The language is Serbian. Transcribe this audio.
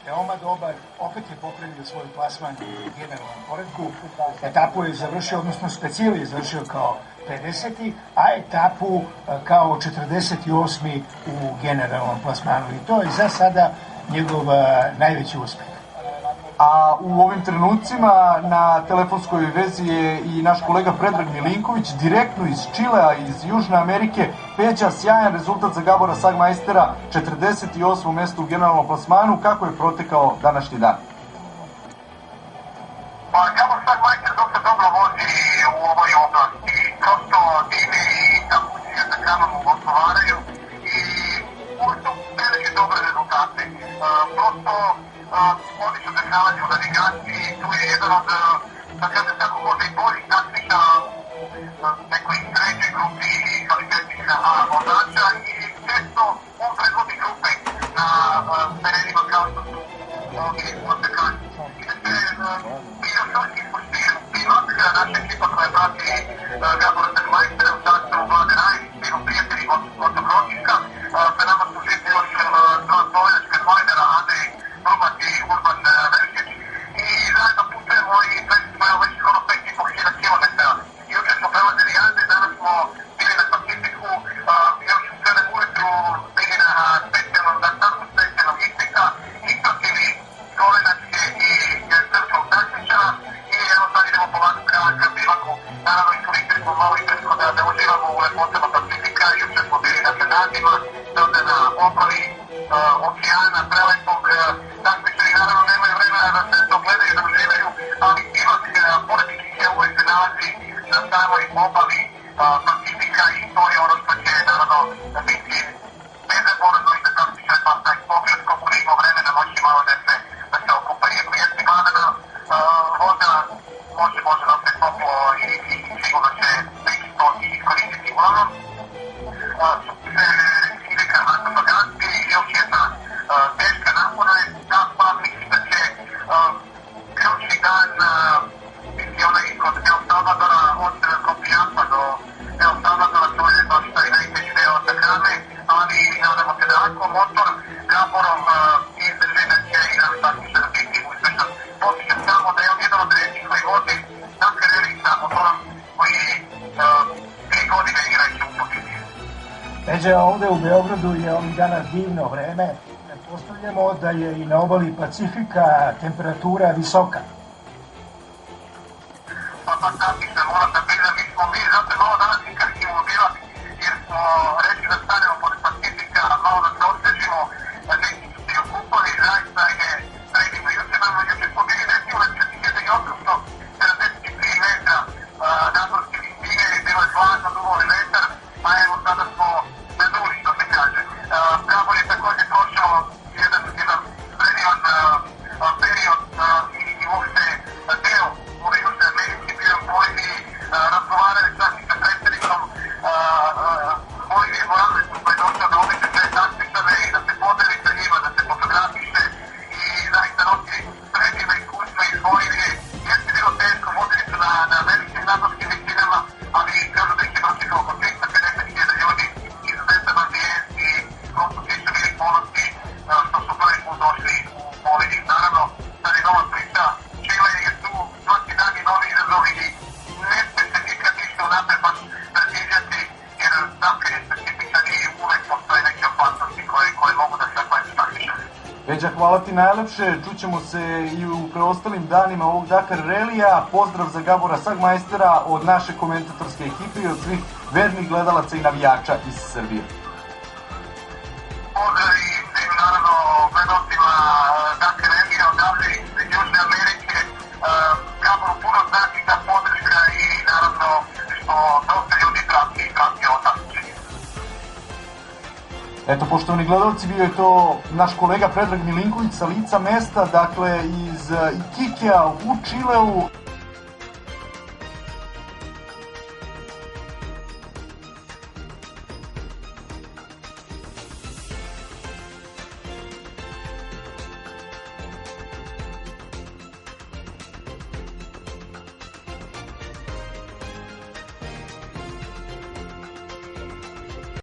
veoma dobar, opet je popravio svoj plasman u generalnom poredku. Etapu je završio, odnosno specijal je završio kao 50. a etapu kao 48. u generalnom plasmanu. I to je za sada njegov najveći uspeh. A u ovim trenucima na telefonskoj vezi je i naš kolega Predrag Milinković, direktno iz Čilea, iz Južne Amerike. Peđa, sjajan rezultat za Gabora Sagmajstera, 48. mesto u generalnom plasmanu. Kako je protekao današnji dan? Pa Gabor Sagmajster dosta dobro vozi u ovoj oblasti. Prosto time i tako se za kamenu odgovaraju i ušto beleži dobre rezultate. Prosto oni su dešavali u navigaciji, tu je jedan od, da kažem tako, možda i boljih taktika nekoj trećoj grupi kvalitetnih vozača i često on predvodi grupe na terenima kao što su ovi Montekani. Bio šolski poštijen pilot, naša ekipa koja prati Gabora Sagmajstera u sastavu Vlade Raj, bilo prijatelji od Ročiška, sa nama su žiti još dva slovenačka novinara, Ane Rubat i Urban Verkić i zajedno putujemo i prešli smo već skoro 5.500 kilometara. Juče smo prelazili Ande, danas smo bili na Pacifiku, još u 7 ujutru bili na startu specijalnog istika, ispratili slovenačke i srpskog takmičara i evo sad idemo polako ka bivaku. Naravno iskoristili smo malo i preko da uživamo u lepotama Pacifika, juče smo bili na Kanadima, sada na obali okeana, prelepog takmičari, naravno nemaju vremena da se to gledaju, da uživaju, ali bivak pored Kikija uvek se nalazi na samoj obali Pacifika i to je ono što će naravno biti nezaboravno i da takmičar pa taj pogled koliko ne ima vremena moći malo da se okupa jedno. Jeste gledana voda, može da se toplo i sigurno će neki to i iskoristiti. Uglavnom, Ilika Antofagasti i još jedna teška napora je da pa mislim da će ključni dan biti onaj kod El Salvadora od Kopijapa do El Salvadora, to je baš taj najteži deo Atacame, ali nadamo se da ako motor Gaborom izdrži da će i naš takmičar biti uspešan. Posjećam samo da je on jedan od ređih koji vozi Dakar Rally sa motorom koji 3 godine igrajući u Putici. Peđa, ovde u Beogradu je ovih dana divno vreme. Pretpostavljamo da je i na obali Pacifika temperatura visoka. Pa fantastično, moram da priznam, mi zato malo danas i kršimo bila, jer smo rekli da stanemo pored Pacifika, malo da se osvežimo, neki su se okupali, zaista je predivno. Juče smo bili recimo na 4873 metra nadmorske visine, bilo je hladno, duvali vetar, a evo sada smo na nuli, što se kaže. Gabor je također prošao jedan predivan period i uopšte deo ove Južne Amerike, bio u Boliviji, razgovarali čak i sa predsjednikom Bolivije Moralesom koji je došao da običe sve takmičare i da se podeli sa njima, da se fotografiše i zaista nosi predivna iskustva iz Bolivije. Jeste bilo teško, vodili su na velikim nadmorskim visinama, ali kažu da ih je dočekao oko 350.000 ljudi, izuzetan ambijent i prosto svi su bili ponosni što su prvi put došli u Boliviju. Naravno, sad je nova priča, Čile je tu, svaki dan i novi izazovi i ne sme se nikad ništa unapred baš predviđati, jer Dakar je specifičan i uvek postoje neke opasnosti koje mogu da se apaju takmičare. Peđa, hvala ti najlepše, čućemo se i u preostalim danima ovog Dakar Rallija. Pozdrav za Gabora Sagmajstera od naše komentatorske ekipe i od svih vernih gledalaca i navijača iz Srbije. Pozdrav i svim naravno gledalcima Dakar Rallija odavde iz Južne Amerike. Gaboru puno znači ta podrška i naravno što dosta ljudi prati ovo takmičenje. Eto, poštovani gledalci, bio je to naš kolega Predrag Milinković sa lica mesta, dakle iz Ikikea u Čileu.